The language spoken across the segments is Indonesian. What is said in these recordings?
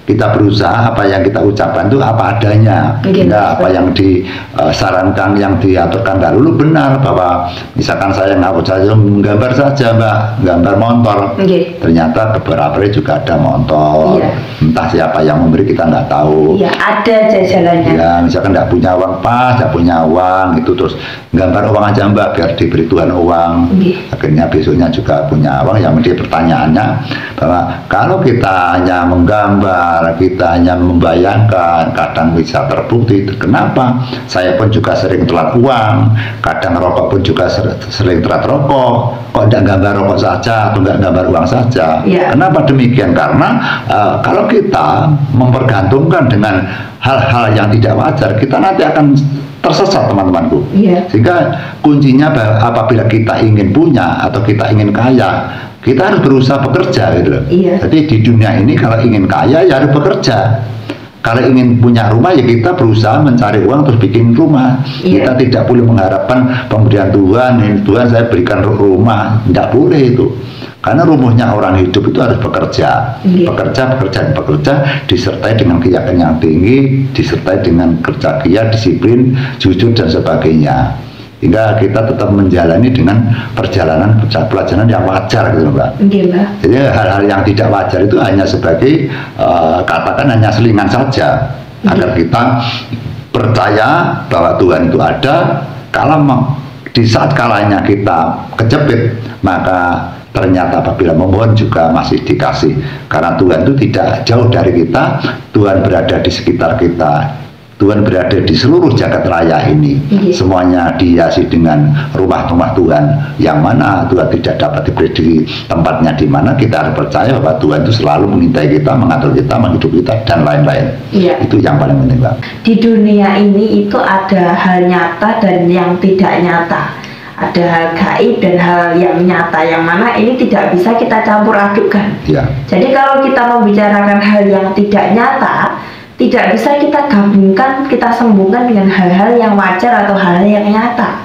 kita berusaha apa yang kita ucapkan itu apa adanya, apa yang disarankan, yang diaturkan dahulu benar, bahwa misalkan saya ngaku saja menggambar saja Mbak, gambar motor, ternyata beberapa juga ada motor, entah siapa yang memberi kita nggak tahu, ada jajalannya, misalkan nggak punya uang pas, nggak punya uang itu terus gambar uang aja Mbak biar diberi Tuhan uang, akhirnya besoknya juga punya uang. Yang menjadi pertanyaannya bahwa kalau kita hanya menggambar, kita hanya membayangkan, kadang bisa terbukti. Kenapa? Saya pun juga sering telat uang, kadang rokok pun juga sering telat rokok. Kok tidak gambar rokok saja atau nggak gambar uang saja? Kenapa demikian? Karena kalau kita mempergantungkan dengan hal-hal yang tidak wajar, kita nanti akan tersesat teman-temanku. Sehingga kuncinya apabila kita ingin punya atau kita ingin kaya, kita harus berusaha bekerja gitu loh. Jadi di dunia ini kalau ingin kaya ya harus bekerja. Kalau ingin punya rumah ya kita berusaha mencari uang terus bikin rumah. Kita tidak boleh mengharapkan pemberian Tuhan, Tuhan saya berikan rumah, tidak boleh itu. Karena rumusnya orang hidup itu harus bekerja, bekerja, disertai dengan keyakinan yang tinggi, disertai dengan kerja giat, disiplin, jujur dan sebagainya. Hingga kita tetap menjalani dengan perjalanan pelajaran yang wajar gitu Mbak. Jadi hal-hal yang tidak wajar itu hanya sebagai katakan hanya selingan saja, agar kita percaya bahwa Tuhan itu ada. Kalau di saat kalanya kita kejepit, maka ternyata apabila memohon juga masih dikasih, karena Tuhan itu tidak jauh dari kita. Tuhan berada di sekitar kita, Tuhan berada di seluruh jagat raya ini. Semuanya dihiasi dengan rumah-rumah Tuhan, yang mana Tuhan tidak dapat diprediksi tempatnya di mana. Kita harus percaya bahwa Tuhan itu selalu mengintai kita, mengatur kita, menghidupi kita, dan lain-lain. Itu yang paling penting Mbak. Di dunia ini itu ada hal nyata dan yang tidak nyata, ada hal gaib dan hal yang nyata, yang mana ini tidak bisa kita campur adukkan. Jadi kalau kita membicarakan hal yang tidak nyata, tidak bisa kita gabungkan, kita sambungkan dengan hal-hal yang wajar atau hal yang nyata.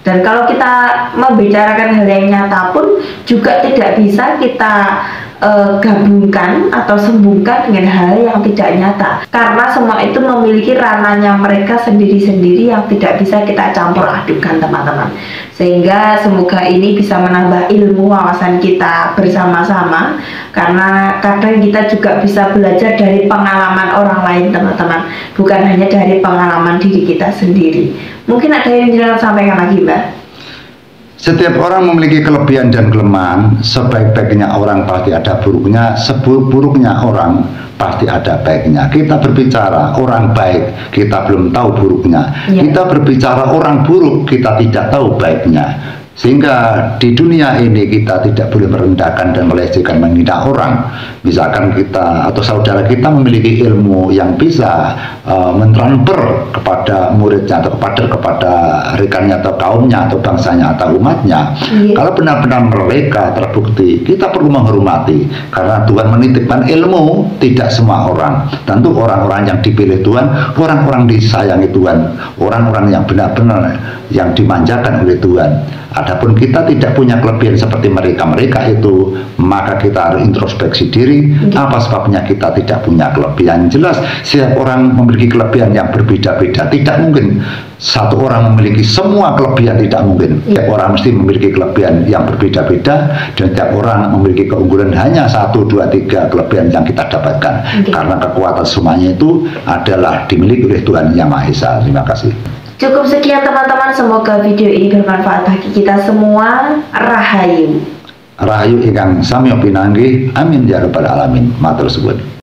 Dan kalau kita membicarakan hal yang nyata pun juga tidak bisa kita gabungkan atau sambungkan dengan hal yang tidak nyata, karena semua itu memiliki ranahnya mereka sendiri-sendiri yang tidak bisa kita campur adukan teman-teman. Sehingga semoga ini bisa menambah ilmu wawasan kita bersama-sama, karena kadang kita juga bisa belajar dari pengalaman orang lain teman-teman, bukan hanya dari pengalaman diri kita sendiri. Mungkin ada yang ingin sampaikan lagi Mbak? Setiap orang memiliki kelebihan dan kelemahan. Sebaik-baiknya orang pasti ada buruknya, seburuk-buruknya orang pasti ada baiknya. Kita berbicara orang baik, kita belum tahu buruknya. Kita berbicara orang buruk, kita tidak tahu baiknya. Sehingga di dunia ini kita tidak boleh merendahkan dan melecehkan, menghina orang. Misalkan kita atau saudara kita memiliki ilmu yang bisa mentransfer kepada muridnya atau kepada rekannya atau kaumnya atau bangsanya atau umatnya. Kalau benar-benar mereka terbukti, kita perlu menghormati, karena Tuhan menitipkan ilmu tidak semua orang. Tentu orang-orang yang dipilih Tuhan, orang-orang disayangi Tuhan, orang-orang yang benar-benar yang dimanjakan oleh Tuhan. Adapun kita tidak punya kelebihan seperti mereka itu, maka kita harus introspeksi diri. Apa sebabnya kita tidak punya kelebihan? Jelas setiap orang memiliki kelebihan yang berbeda-beda. Tidak mungkin satu orang memiliki semua kelebihan, tidak mungkin. Setiap orang mesti memiliki kelebihan yang berbeda-beda, dan setiap orang memiliki keunggulan hanya 1, 2, 3 kelebihan yang kita dapatkan. Karena kekuatan semuanya itu adalah dimiliki oleh Tuhan Yang Maha Esa. Terima kasih. Cukup sekian teman-teman, semoga video ini bermanfaat bagi kita semua. Rahayu. Rahayu ingkang sami pinanggih, amin ya rabbal alamin. Matur suwun.